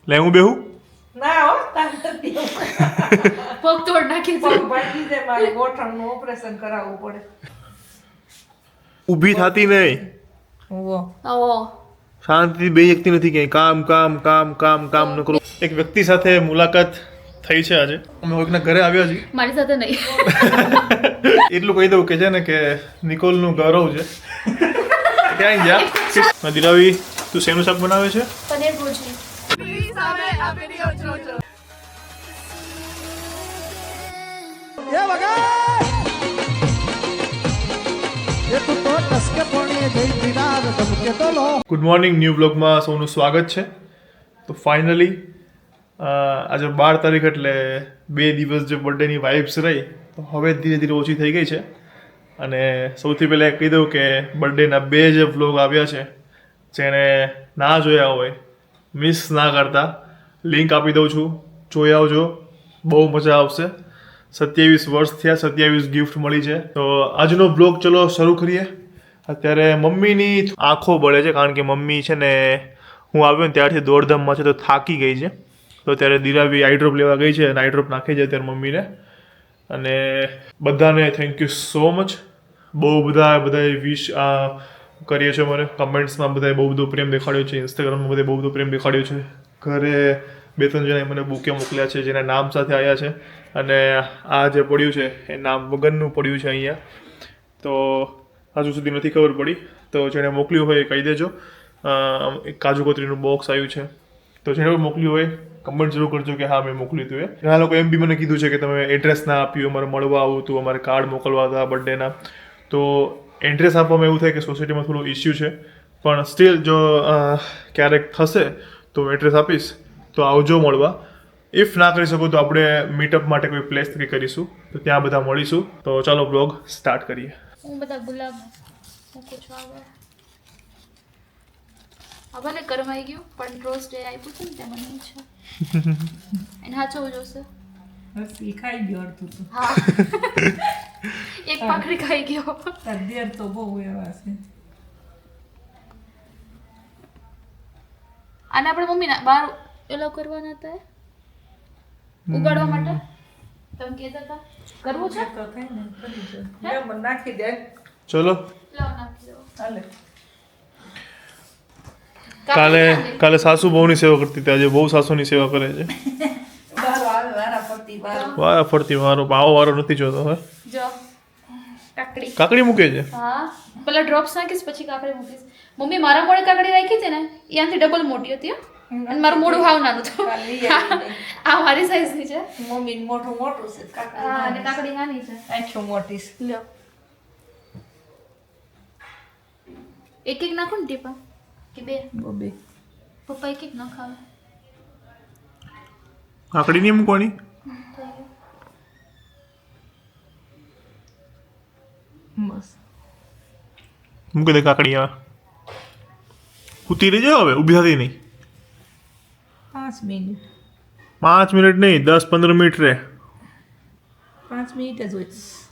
લે હું બેહું ના હો તાંતરતી પગ તોડ નાખી પગ ભાગી જાય મારે ગોઠણનું ઓપરેશન કરાવવું પડે ઊભી થતી નહીં ઓહો ઓ શાંતિથી બે શકતી નથી ક્યાંય કામ કામ કામ કામ કામ ન કરું એક વ્યક્તિ સાથે મુલાકાત થઈ છે આજે અમે કોઈકના ઘરે આવ્યા છીએ મારી સાથે નહીં એટલું કહી દઉં કે છે ને કે નિકોલનું ગૌરવ છે ક્યાંય ગયા દિરાવી તું શેનું શાક બનાવે છે પનીર ભુજી ગુડ મોર્નિંગ ન્યૂ બ્લોગમાં સૌનું સ્વાગત છે તો ફાઇનલી આજે 12 તારીખ એટલે 2 દિવસ જે બર્થડેની વાઇબ્સ રહી તો હવે ધીરે ધીરે ઓછી થઈ ગઈ છે અને સૌથી પહેલાં કહી દઉં કે બર્થડેના 2 જે વ્લોગ આવ્યા છે જેણે ના જોયા હોય મિસ ના કરતા લિંક આપી દઉં છું જોઈ આવજો બહુ મજા આવશે 27 વર્ષ થયા 27 ગિફ્ટ મળી છે તો આજનો બ્લોગ ચલો શરૂ કરીએ અત્યારે મમ્મીની આંખો બળે છે કારણ કે મમ્મી છે ને હું આવ્યો ને ત્યારથી દોડધામમાં છે તો થાકી ગઈ છે તો અત્યારે દિરાવી આઈડ્રોપ લેવા ગઈ છે અને આઈડ્રોપ નાખી છે અત્યારે મમ્મીને અને બધાને થેન્ક યુ સો મચ બધાએ વિશ કરીએ છીએ મને કમેન્ટ્સમાં બધાએ બહુ બધો પ્રેમ દેખાડ્યો છે ઇન્સ્ટાગ્રામમાં બધાએ બહુ બધો પ્રેમ દેખાડ્યો છે ઘરે 2-3 જણાએ મને બુકે મોકલ્યા છે જેના નામ સાથે આવ્યા છે અને આ જે પડ્યું છે એ નામ વગરનું પડ્યું છે અહીંયા તો હજુ સુધી નથી ખબર પડી તો જેણે મોકલ્યું હોય એ કહી દેજો એક કાજુ કતરીનું બોક્સ આવ્યું છે તો જેણે મોકલ્યું હોય કમેન્ટ જરૂર કરજો કે હા મેં મોકલ્યું હતું એ ઘણા લોકો એમ બી મને કીધું છે કે તમે એડ્રેસ ના આપ્યું અમારે મળવા આવું હતું અમારે કાર્ડ મોકલવા હતા બર્થડેના તો એડ્રેસ આપવામાં એવું થાય કે સોસાયટીમાં થોડો ઇસ્યુ છે પણ સ્ટીલ જો ક્યારેક થશે તો હું એડ્રેસ આપીશ તો આવજો મળવા ઇફ ના કરી શકો તો આપણે મીટઅપ માટે કોઈ પ્લેસ નક્કી કરીશું તો ત્યાં બધા મળીશું તો ચાલો બ્લોગ સ્ટાર્ટ કરીએ હું બધા ગુલાબ મૂકું છું આગળ આ ભલે કરમાઈ ગયું પણ રોઝ ડે આપ્યું છે ને તે મને છે એને હાચવું જોશે બસ ઈ ખાઈ ગયો અડધું તો હા એક પાકડી ખાઈ ગયો તાર દેર તો બહુ એવા છે આને આપણે મમ્મીના બહાર એલો કરવાના હતા ઉગાડવા માટે તમે કહેતા હતા કરવું છે તો થાય ને કરી દો લેમન નાખી દે ચલો લાવ નાખી દો હાલે કાલે સાસુ બહુની સેવા કરતી હતી આજે બહુ સાસુની સેવા કરે છે બારો આવે વારા ફરતી બારો વારા ફરતી મારો બાવો વારો નથી જોતો હવે જો કાકડી કાકડી મૂકે છે હા પેલા ડ્રોપ્સ નાખીશ પછી કાકડી મૂકીશ મમ્મી મારા મોડે કાકડી રાખી હતી ને એનાથી ડબલ મોટી હતી હો. અને મારું મોઢું હાવ નાનું હતું આ મારી સાઈઝની છે મમ્મી મોટું મોટું છે હા અને કાકડી નાની છે આંખો મોટી છે લ્યો એક એક નાખો ને ટીપા કે બે બબે પપ્પા એક એક ના ખાવે કાકડી નહીં મૂકવાની મસ્ત મૂકી દે કાકડી હવે ઉતી રહી જાઓ હવે ઊભી થતી નહીં 5 મિનિટ 5 મિનિટ નહીં 10-15 મિનિટ રહે 5 મિનિટ જ હોય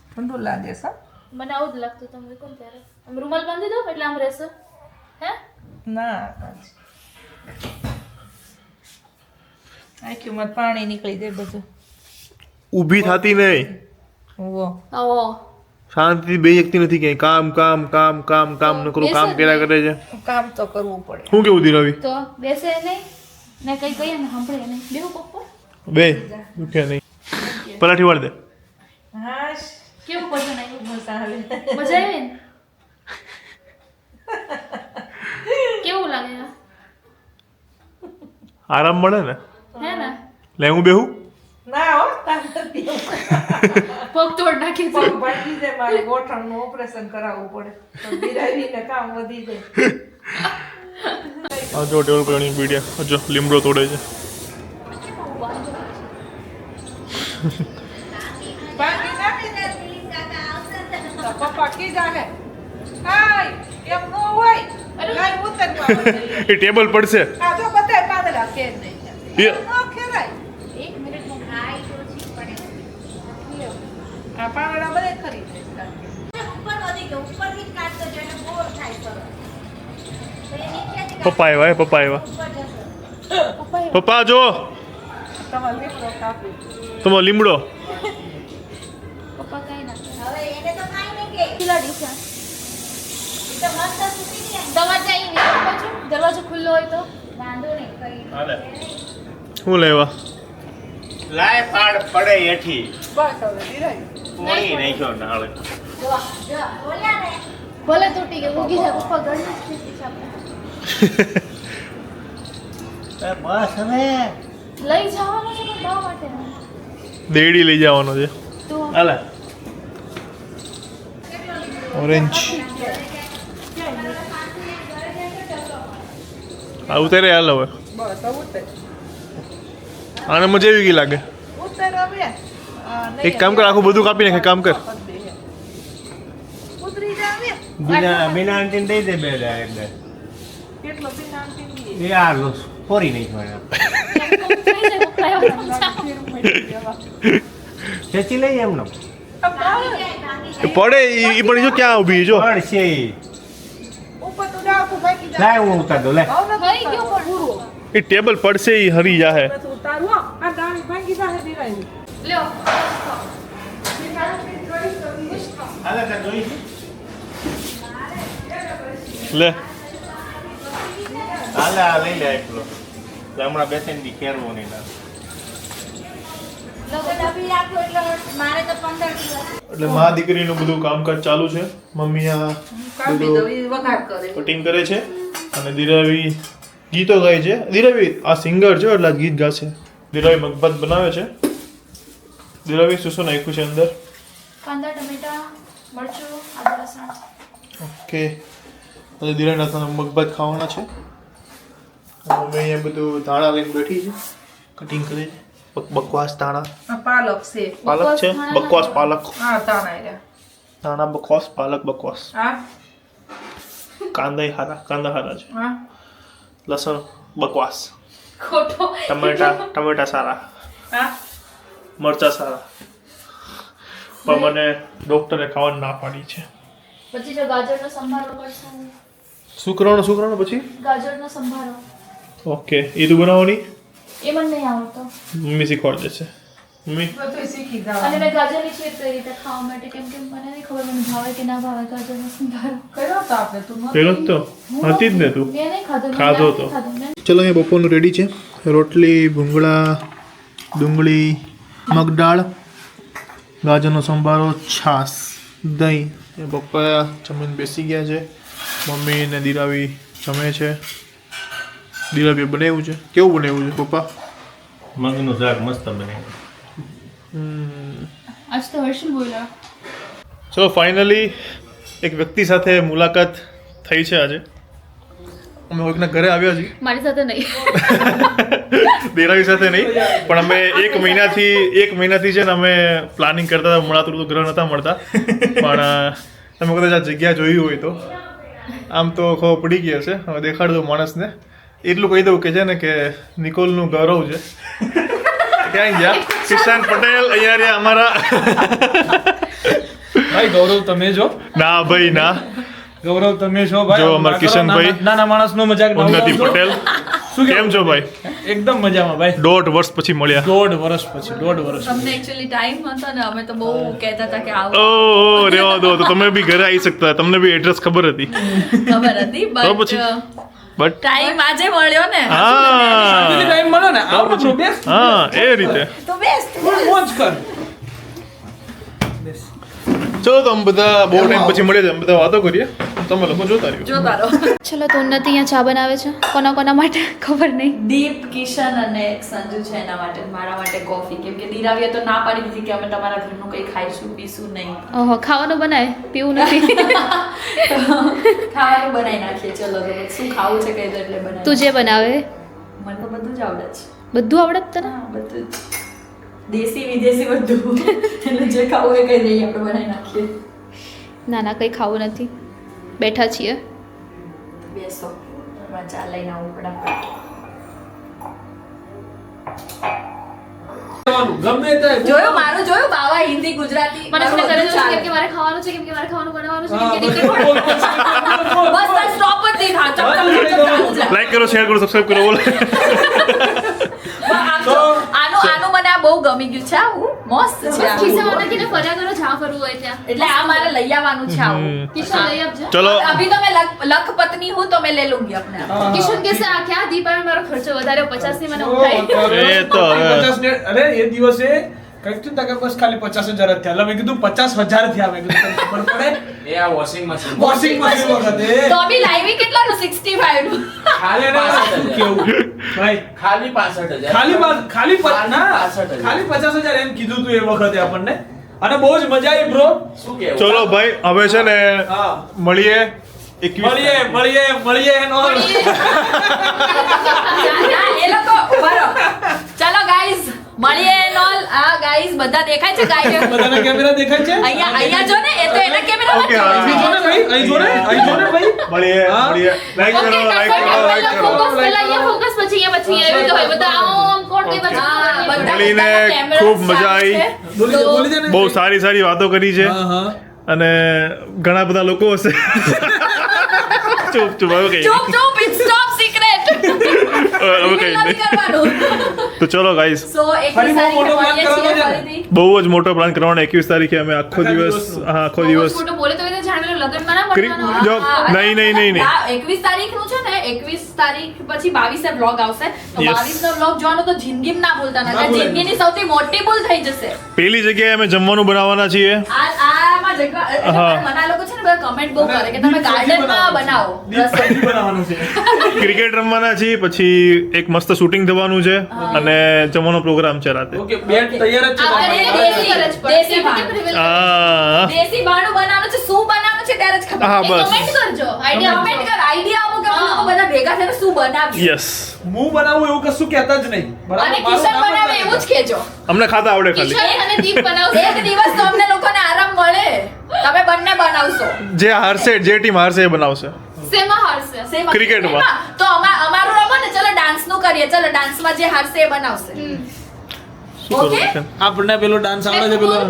ઠંડુ લાગે છે મને આવું જ લાગતું તમે કોણ ત્યારે આમ રૂમાલ બાંધી દો એટલે આમ રહેશે હે ના આંખીમાં પાણી નીકળી જાય બધું ઊભી થતી નહીં ઓહો ઓ શાંતિથી બે શકતી નથી ક્યાંય કામ કામ કામ કામ કામ ન કરું કામ કર્યા કરે છે કામ તો કરવું પડે શું કેવું દિરાવી તો બેસે નહીં ને કઈ કહીએ ને સાંભળે નહીં બેવું પપ્પા બે ઉઠ્યા નહીં પલાઠી વાળ દે હાશ કેવું પસંદ આવ્યું મજા આવે મજા આવી ને કેવું લાગે આરામ મળે ને હે ને લે હું બેહું ના હો તાંતરતી પગ તોડ નાખી પગ ભાગી જાય મારે ગોઠણનું ઓપરેશન કરાવવું પડે તો બિરાવીને કામ વધી જાય આ જો ટેબલ પર મીડિયા જો લીમડો તોડે છે બાકી નાખી દે તો પપ્પા કીધા હે હાય એમ નો હોય લાઈ ઉતરવા એ ટેબલ પડશે આ જો બધાય પાંદડા ફેર નહીં એ નો ખેરાય એક મિનિટમાં ખાઈ તો છી પડે આ પાંદડા બધે ખરી પપ્પા આવ્યા પપ્પા આવ્યા પપ્પા જો તમારે લીમડો કાપી. તમારો લીમડો. પપ્પા કઈ ના હવે એને તો કાંઈ નહીં કે. કેટલા ડીશા એ તો મસ્ત સૂકી ગયા. દરવાજા અહીં પાછો દરવાજો ખુલ્લો હોય તો વાંધો નહીં, કઈ શું લેવા? લાય પાડ પડે એઠી બસ હવે નિરાય. પોણી નાખ્યો નાળે જો બોલ્યા ને. ભલે તૂટી ગયું ઉગી જાય પપ્પા ઘરની સ્થિતિ છે આપણે. બસ હવે લઈ જવાનો છે પણ બા માટે દેડી લઈ જવાનો છે. તો હાલે ઓરેન્જ આવું ત્યારે હાલ હવે. બસ હવે ઉતર. આને મજા એવી ગઈ લાગે. ઉતર હવે. આ નહીં એક કામ કર, આખું બધું કાપી નાખે. કામ કર. ઉતરી જા હવે. બીના આંટીને દઈ દે બે ડાયરેક્ટ કેટલો પીના આંટી એ આ ફોરી નાખ્યો એને થઈ જાય પપ્પા ખેંચી લઈ એમનો પડે ઈ પણ જો ક્યાં ઊભી જો. પડશે ઉપર તો ડાકું બાકી જા. લાય હું ઉતાર દો લે હવે થઈ ગયો પણ પૂરું. એ ટેબલ પડશે ઈ હરી જાહે. હવે તો ઉતારું હો. આ દાણી ભાંગી જાહે નિરાય. લ્યો હાલે તાર જોઈ લે હાલે આ લઈ લે એકલો હમણાં બે ત્રણ દી કેરવો નહીં ના લોકો ડબી રાખો એટલે મારે તો 15 દિવસ. એટલે મા દીકરીનું બધું કામકાજ ચાલુ છે. મમ્મી આ કાપી દો ઈ વઘાર કરે. કટિંગ કરે છે અને દિરાવી ગીતો ગાય છે. દિરાવી આ સિંગર છે એટલે આ ગીત ગાશે. દિરાવી મગભાત બનાવે છે. દિરાવી શું શું નાખ્યું છે અંદર? કાંદા ટમેટા મરચું આદુ લસણ ઓકે. પછી દિરાવીના હાથના મગભાત ખાવાના છે. મમ્મી અહીંયા બધું ધાણા લઈને બેઠી છે. કટિંગ કરે છે. બકવાસ ધાણા આ પાલક છે. પાલક છે. બકવાસ પાલક. આ તાણા રહ્યા. ધાણા બકવાસ પાલક બકવાસ. આ કાંદા હારા છે. આ લસણ બકવાસ. ખોટો ટમેટા સારા. આ મરચા સારા. પણ મને ડોક્ટરે ખાવાનું ના પાડી છે. પછી જો ગાજરનો સંભારો કરશું શું કરવાનું પછી? ગાજરનો સંભારો ઓકે. એ તું બનાવવાની? એ મને નહીં આવડતો મમ્મી શીખવાડી દેશે. મમ્મી બધું શીખી અને જવાનું. મેં ગાજરની ખીર કરી રીતે ખાવા માટે કેમ કે મને નહીં ખબર મને ભાવે કે ના ભાવે ગાજરનો સંભારો કર્યો તો આપણે તું નહોતી. પેલો જ તો હતી જ ને તું. મેં નહીં ખાધો મેં ખાધો નથી તો. ખાધો. મેં ચલો અહીંયા બપોરનું રેડી છે. રોટલી, ભૂંગળા, ડુંગળી, મગદાળ, ગાજરનો સંભારો, છાશ, દહીં. એ પપ્પા જમીને બેસી ગયા છે. મમ્મી ને દિરાવી જમે છે. દિરાવીએ બનાવ્યું છે. કેવું બનાવ્યું છે પપ્પા? મગનું શાક મસ્ત બને આજ તો હર્ષલ બોલ્યો ચલો ફાઇનલી એક વ્યક્તિ સાથે મુલાકાત થઈ છે આજે. અમે કોઈકના ઘરે આવ્યા છીએ. મારી સાથે નહીં દેરાવી સાથે નહીં, પણ અમે એક મહિનાથી છે ને અમે પ્લાનિંગ કરતા હતા. મળાતું તો ગ્રહ નતા મળતા, પણ તમે કદાચ આ જગ્યા જોઈ હોય તો આમ તો ખબર પડી ગઈ હશે. હવે દેખાડ દઉં માણસને. એટલું કહી દઉં કે છે ને કે નિકોલનું ગૌરવ છે. ક્યાં ગયા? કિશન પટેલ અહીંયા રહ્યા અમારા. ભાઈ ગૌરવ તમે છો ના ભાઈ ના. ગૌરવ તમે છો ભાઈ જો અમારા કિશનભાઈ. નાના માણસનો મજાક ના ઉન્નતિ ઉડાવશો. પટેલ. શું કેમ છો ભાઈ? એકદમ મજામાં ભાઈ 1.5 વર્ષ પછી મળ્યા. 1.5 વર્ષ પછી 1.5 વર્ષ અમને એકચ્યુઅલી ટાઈમ હતો ને અમે તો બહુ કહેતા હતા કે આવો ઓહ રેવા દો. તો તમે બી ઘરે આવી શકતા. તમને બી એડ્રેસ ખબર હતી. ખબર હતી તો પછી? બટ ટાઈમ આજે મળ્યો ને હા ટાઈમ મળે ને આવો તો બેસ હા એ રીતે. તો બેસ્ટ મોજ કર ચલો તો અમે બધા બહુ ટાઈમ પછી મળીએ. અમે બધા વાતો કરીએ. તમે લોકો જોતા રહ્યો. જોતા રહો ચલો તો ઉન્નતિ અહીંયા ચા બનાવે છે. કોના માટે ખબર નહીં. દીપ કિશન અને એક સંજુ છે એના માટે મારા માટે કોફી કેમ કે નીરાવીએ તો ના પાડી દીધી કે અમે તમારા ઘરનું કંઈ ખાઈશું પીશું નહીં ઓહો ખાવાનું બનાવે પીવું નથી. ખાવાનું બનાવી નાખીએ ચલો તો શું ખાવું છે કઈ દો એટલે બનાવી તું જે બનાવે મને તો બધું જ આવડે છે બધું આવડે જ તને? હા બધું જ દેશી વિદેશી બધું એટલે જે ખાવું એ કઈ દઈએ આપણે બનાવી નાખીએ ના ના કંઈ ખાવું નથી. બેઠા છીએ. બેસો હમણાં ચા લઈને આવું ફટાફટ ગમે તે જોયું બાવા હિન્દી ગુજરાતી મને મારું છે ને ઘરે બધું જોશે ચાલે. કેમ કે મારે ખાવાનું છે કેમ કે મારે ખાવાનું બનાવવાનું છે હા, કેમ કે બોલ, બોલ, બોલ. બસ સ્ટોપ જ નહીં થા ચાલુ જ લાઈક કરો, શેર કરો, સબસ્ક્રાઇબ કરો, બોલો. આનું મને આ બહુ ગમી ગયું છે આવું મસ્ત છે આ. ખિસ્સામાં નાખીને ફર્યા કરો જ્યાં ફરવું હોય ત્યાં. એટલે આ મારે લઈ આવવાનું છે આવું. કિશન લઈ આપજો. ચલો अभी तो मैं लख पत्नी हूँ तो मैं ले लूंगी अपने आप. કિશન કહેશે આ ક્યાં દીપાવલી મારો ખર્ચો વધારે 50 ની મને ઉઠાઈ. એ તો હવે. 50 ને અરે એ દિવસે કઈક થયું તા કે બસ ખાલી 50,000 જ થયા. એટલે મેં કીધું 50,000 થયા. મેં કીધું તને ખબર પડે એ આ વોશિંગ મશીન વોશિંગ મશીન વખતે तो अभी लाइव કેટલાનું 65 નું. ખાલી 65,000 કેવું ભાઈ ખાલી 65,000 ખાલી ના 65,000 ખાલી 50,000 એમ કીધું તું એ વખતે આપણને અને બહુ જ મજા આવી બ્રો. શું કેવું ચલો ભાઈ, હવે છે ને હા મળીએ 21 મળીએ નો ના, એ લોકો ઉભા રહો. ચાલો ગાઈઝ મળીએ નોલ. આ ગાઈઝ બધા દેખાય છે ગાઈઝ બધાના કેમેરા દેખાય છે. અહીંયા જો ને એ તો એના કેમેરામાં Okay, જ અહીં જો ને ભાઈ અહીં જો ને ભાઈ મળીએ. હા. લાઈક કરો, લાઈક કરો, લાઈક કરો. ફોકસ પહેલા અહીંયા ફોકસ પછી અહીંયા પછી એવી તો હોય બધા આમ કોણ કે હા, પછી બધા- મળીને બધાના camera ખૂબ મજા સાફ આવી. છે. બોલી દે ને બહુ સારી વાતો કરી છે હા હા અને ઘણા બધા લોકો હશે. ચૂપ ચૂપ, હવે કઈ ચૂપ ચૂપ ઇટ્સ ટોપ સિક્રેટ. હવે કઈ નહીં. કરવાનું. તો ચલો ગાઈઝ, સો 21 ફરી બહુ મોટો તારીખે plan મળીએ છીએ કરવાનો છે ને? ફરીથી. બહુ જ મોટો પ્લાન કરવાનો. 21 તારીખે અમે આખો આખા દિવસ દિવસનો. આખો દિવસ ફોટો બોલે તો એ જાણવેલો લગનમાં ના ક્રિ- પડવાનો. જો નહીં. 21 તારીખનું છે ને 21 તારીખ પછી 22 બ્લોગ આવશે તો Yes. 22 નો બ્લોગ જોવાનું તો જિંદગીમાં ના ભૂલતા ના નકર ભૂલાય. જિંદગીની સૌથી મોટી ભૂલ થઈ જશે. પેલી જગ્યાએ અમે જમવાનું બનાવવાના છીએ. આમાં જગ્યા એટલે હા. મને આ લોકો છે ને બધા કમેન્ટ બહુ કરે કે તમે ગાર્ડનમાં બનાવો રસોઈ. બનાવવાનું છે ક્રિકેટ રમવાના છીએ, પછી એક મસ્ત શૂટિંગ થવાનું છે અને જમવાનો પ્રોગ્રામ છે રાતે. ઓકે બેટ તૈયાર જ છે આપણે અને દેશી દેશી ભાણું. ભાણું. આ દેશી ભાણું બનાવવાનું છે શું બનાવવાનું છે ત્યારે જ ખબર હા, બસ. કમેન્ટ કરજો આઈડિયા કમેન્ટ કર આઈડિયા આપો કે અમે લોકો બધા ભેગા થઈને શું બનાવીએ યસ, હું બનાવું એવું કશું કહેતા જ નહીં અને મારું કિશન નામ જ બનાવે ના એવું જ કહેજો. અમને ખાતા આવડે ખાલી. કિશન અને દીપ બનાવશે. એક દિવસ તો અમને લોકોને આરામ મળે તમે બંને બનાવશો. જે હારશે, જે ટીમ હારશે એ બનાવશે. શેમાં હારશે? Same ક્રિકેટમાં. એમાં. તો અમારું રમો ને ચલો ડાન્સ નું કરીએ ચલો ડાન્સમાં જે હારશે એ બનાવશે. શું કરું Okay. છે? આપણને પેલો ડાન્સ આવડે છે પેલો શું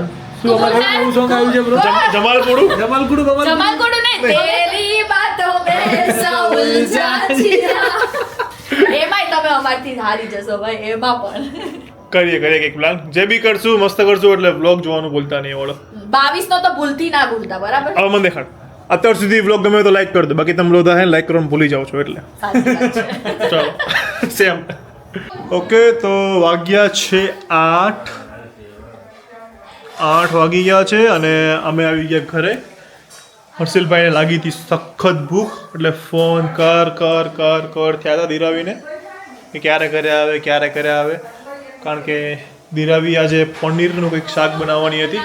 તું અમારે બોલ. નવું સોંગ આવ્યું છે બ્રો જમાલ પોડું. જમાલગુડુ બમાલ જમાલ કોડું ને તેરી બાતો મેં સૌ ઉલઝા જીયા. એમાંય તમે અમારથી હારી જશો ભાઈ એમાં પણ. કરીએ એક પ્લાન. જે બી કરશું મસ્ત કરશું, એટલે વ્લોગ જોવાનું ભૂલતા નહીં. ઓળો 22 નો તો ભૂલથી ના ભૂલતા બરાબર. હવે મને દેખાડ. અત્યાર સુધી વ્લોગ ગમે તો લાઈક કરી દો, બાકી તમે બધા હે લાઈક કરવાનું ભૂલી જાઓ છો એટલે. સાચી વાત છે. ચાલો સેમ. ઓકે, તો વાગ્યા છે 8 વાગી ગયા છે અને અમે આવી ગયા ઘરે. હર્ષિલભાઈને લાગી હતી સખત ભૂખ, એટલે ફોન કર થયા હતા ધીરાવીને કે ક્યારે ઘરે આવે, કારણ કે ધીરાવી આજે પનીરનું કંઈક શાક બનાવવાની હતી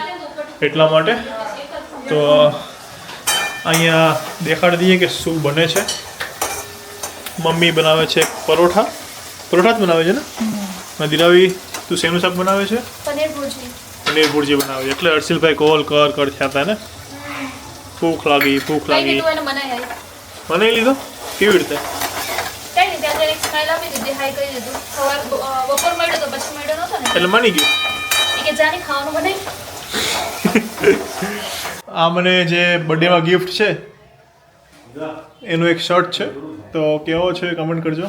એટલા માટે. તો અહીંયા દેખાડી દઈએ કે શું બને છે. મમ્મી બનાવે છે પરોઠા જ બનાવે છે ને, અને ધીરાવી તું શેનું શાક બનાવે છે? પનીર ભુરજી. પનીર ભુરજી બનાવે. એટલે હર્ષિલભાઈ કોલ કર થયા હતા ને. ભૂખ લાગી. કઈ દીધું એને બનાવી આવી. બનાવી લીધો? કેવી રીતે? કઈ નહીં ત્યાં જરીક સ્માઈલ આપી દીધી હાઈ કરી દીધું. સવાર બપોર મળ્યો તો પછી મળ્યો નહોતો ને એટલે માની ગયું. એ કે જાની ખાવાનું બનાવી. આ મને જે બર્થડેમાં ગિફ્ટ છે એનું એક શર્ટ છે, તો કેવો છે કમેન્ટ કરજો.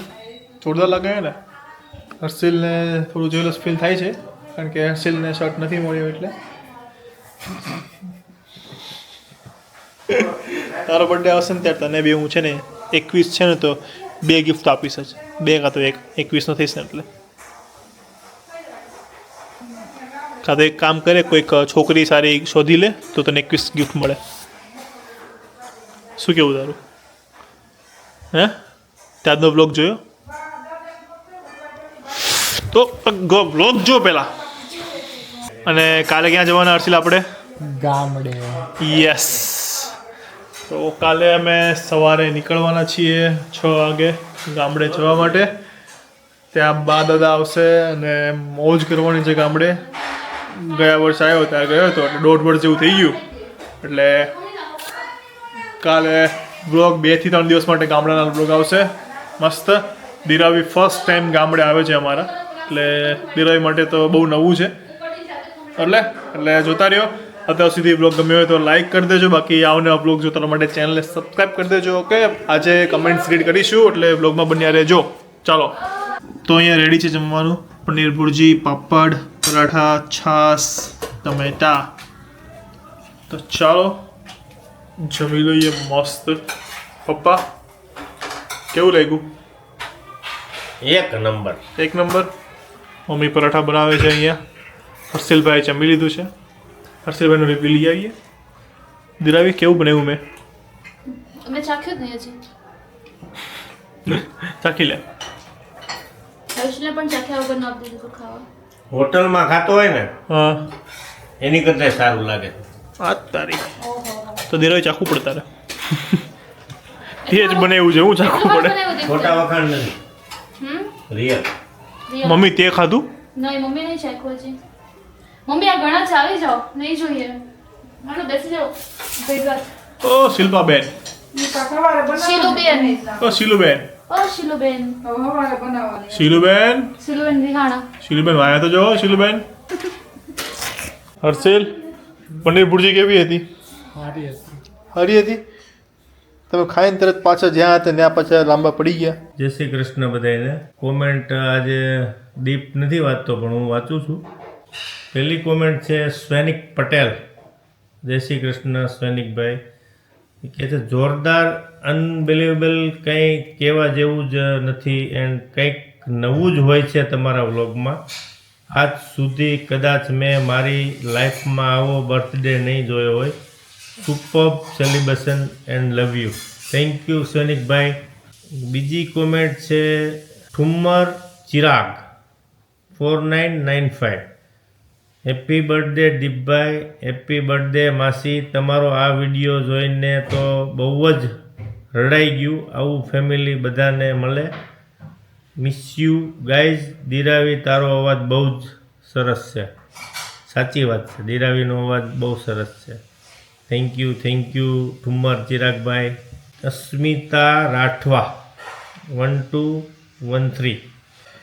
જોરદાર લાગે ને. હર્ષિલને થોડું જેલસ ફીલ થાય છે, કારણ કે હર્ષિલને શર્ટ નથી મળ્યો એટલે. તારો બર્થડે આવશે ને ત્યારે તને બી હું છે ને 21 છે ને તો 2 ગિફ્ટ આપીશ જ. 2 કાં તો 1. 21 નો થઈશ ને એટલે. કાં તો એક કામ કરે, કોઈક છોકરી સારી શોધી લે તો તને 21 ગિફ્ટ મળે. શું કેવું તારું? હે ત્યારનો બ્લોગ જોયો તો બ્લોગ જો પહેલા. અને કાલે ક્યાં જવાના હર્ષિલ આપણે? ગામડે યસ. તો કાલે અમે સવારે નીકળવાના છીએ 6 વાગે ગામડે જવા માટે. ત્યાં બા દાદા આવશે અને મોજ કરવાની છે ગામડે. ગયા વર્ષે આવ્યો ત્યારે ગયો હતો, એટલે 1.5 વર્ષ જેવું થઈ ગયું. એટલે કાલે બ્લોગ 2 થી 3 દિવસ માટે ગામડાના બ્લોગ આવશે મસ્ત. દિરાવી ફર્સ્ટ ટાઈમ ગામડે આવે છે અમારા, એટલે દિરાવી માટે તો બહુ નવું છે. એટલે જોતા રહ્યો. અત્યાર સુધી બ્લોગ ગમ્યો હોય તો લાઈક કરી દેજો, બાકી આવનારા બ્લોગ જોતા માટે ચેનલને સબસ્ક્રાઈબ કરી દેજો. ઓકે, આજે કમેન્ટ્સ રીડ કરીશું એટલે બ્લોગમાં બન્યા રહેજો. ચાલો, તો અહીંયા રેડી છે જમવાનું: પનીર ભુરજી, પાપડ, પરાઠા, છાશ, ટમેટા. તો ચાલો જમી લઈએ મસ્ત. પપ્પા કેવું લાગ્યું? એક નંબર. એક નંબર. મમ્મી પરાઠા બનાવે છે અહીંયા. હર્ષિલભાઈ જમી લીધું છે. હર્ષિલભાઈનું રિવ્યુ લઈ આવીએ. દિરાવી કેવું બનાવ્યું મેં? મેં ચાખ્યું જ નહીં હજી. ચાખી લે. હર્ષને પણ ચાખ્યા વગર આપી દીધું ખાવા. હોટલમાં ખાતો હોય ને હા, એની કરતાં સારું લાગે. આ તારી તો દિરાવી ચાખવું પડે તારે. એ જ બનાવ્યું છે, હું ચાખવું પડે. ખોટા વખાણ નથી, હમ રિયલ. મમ્મી તે ખાધું? નહીં, મમ્મી નહીં ચાખ્યું હજી. મમ્મી આ ઘણા છે, આવી જાઓ. નહીં જોઈએ. મારો બેસી જાઓ ભેગા. ઓ શિલ્પાબેન, સવારે બનાવવાની. શીલુબેન. ઓ શીલુબેન, ઓ શીલુબેન. સવારે બનાવવાની. શીલુબેન, શીલુબેન રિહાણા. શીલુબેન વાયા તો જો. શીલુબેન. હર્ષિલ, પનીર ભુરજી કેવી હતી? સારી હતી. તમે ખાઈને તરત પાછા જ્યાં હતા ત્યાં પાછા લાંબા પડી ગયા. જય શ્રી કૃષ્ણ બધાને. કોમેન્ટ આજે દીપ નથી વાંચતો પણ હું વાંચું છું. પહેલી કોમેન્ટ છે સ્વૈનિક પટેલ. જય શ્રી કૃષ્ણ સ્વૈનિકભાઈ. એ કહે છે જોરદાર, અનબિલીવેબલ, કંઈ કહેવા જેવું જ નથી એન્ડ કંઈક નવું જ હોય છે તમારા વ્લોગમાં. આજ સુધી કદાચ મેં મારી લાઈફમાં આવો બર્થડે નહીં જોયો હોય. Superb celebration and love you. Thank you સૈનિકભાઈ. બીજી કોમેન્ટ છે ઠુમ્મર ચિરાગ 4995. હેપી બર્થડે દીપભાઈ, હેપી બર્થડે માસી. તમારો આ વિડીયો જોઈને તો બહુ જ રડાઈ ગયું. આવું ફેમિલી બધાને મળે. Miss you guys. દિરાવી તારો અવાજ બહુ જ સરસ છે. સાચી વાત છે, દિરાવીનો અવાજ બહુ સરસ છે. થેન્ક યુ ઠુમ્મર ચિરાગભાઈ. અસ્મિતા રાઠવા 1213.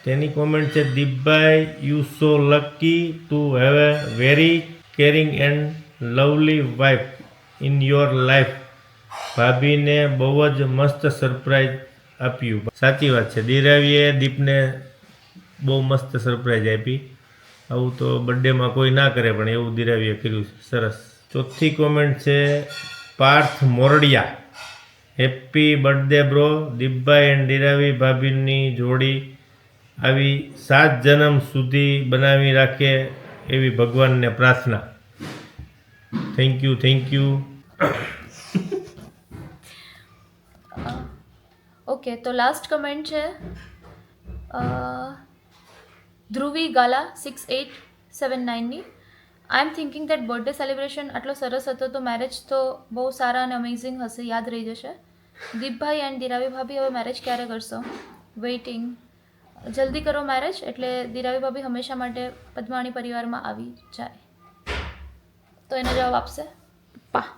તેની કોમેન્ટ છે દીપભાઈ, you so lucky to have a very caring and lovely wife in your life. ભાભીને બહુ જ મસ્ત સરપ્રાઈઝ આપ્યું. સાચી વાત છે, દિરાવીએ દીપને બહુ મસ્ત સરપ્રાઈઝ આપી. આવું તો બર્થડેમાં કોઈ ના કરે પણ એવું દિરાવીએ કર્યું છે. સરસ. ચોથી કોમેન્ટ છે Parth Moradiya. Happy birthday bro. દીપભાઈ એન્ડ દિરાવી ભાભીની જોડી આવી 7 જન્મ સુધી બનાવી રાખે એવી ભગવાનને પ્રાર્થના. Thank you. ઓકે, તો લાસ્ટ કમેન્ટ છે ધ્રુવી ગાલા 6879ની. આઈ એમ થિંકિંગ દેટ બર્થડે સેલિબ્રેશન આટલો સરસ હતો તો મેરેજ તો બહુ સારા અને અમેઝિંગ હશે, યાદ રહી જશે. દીપભાઈ એન્ડ દિરાવી ભાભી હવે મેરેજ ક્યારે કરશો? વેઇટિંગ. જલ્દી કરો મેરેજ એટલે દિરાવી ભાભી હંમેશા માટે પદ્માણી પરિવારમાં આવી જાય. તો એનો જવાબ આપશે પપ્પા.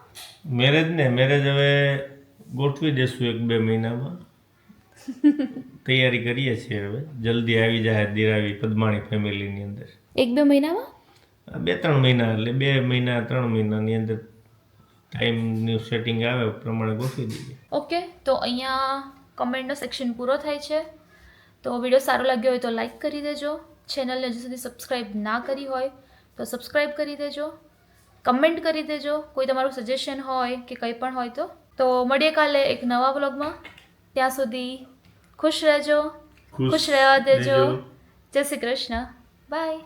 મેરેજ હવે ગોઠવી દેશું 1-2 મહિનામાં. તૈયારી કરીએ છીએ હવે. જલ્દી આવી જાય દિરાવી પદ્માણી ફેમિલીની અંદર. 1-2 મહિનામાં? 2-3 મહિના, એટલે 2 મહિના 3 મહિનાની અંદર ટાઈમનું સેટિંગ આવે પ્રમાણે ગોઠવી દઈએ. ઓકે, તો અહીંયા કમેન્ટનો સેક્શન પૂરો થાય છે. તો વિડીયો સારો લાગ્યો હોય તો લાઈક કરી દેજો. ચેનલને હજુ સુધી સબસ્ક્રાઈબ ના કરી હોય તો સબસ્ક્રાઈબ કરી દેજો. કમેન્ટ કરી દેજો કોઈ તમારું સજેશન હોય કે કંઈ પણ હોય તો મળીએ કાલે એક નવા વ્લોગમાં. ત્યાં સુધી ખુશ રહેજો, ખુશ રહેવા દેજો. જય શ્રી કૃષ્ણ. બાય.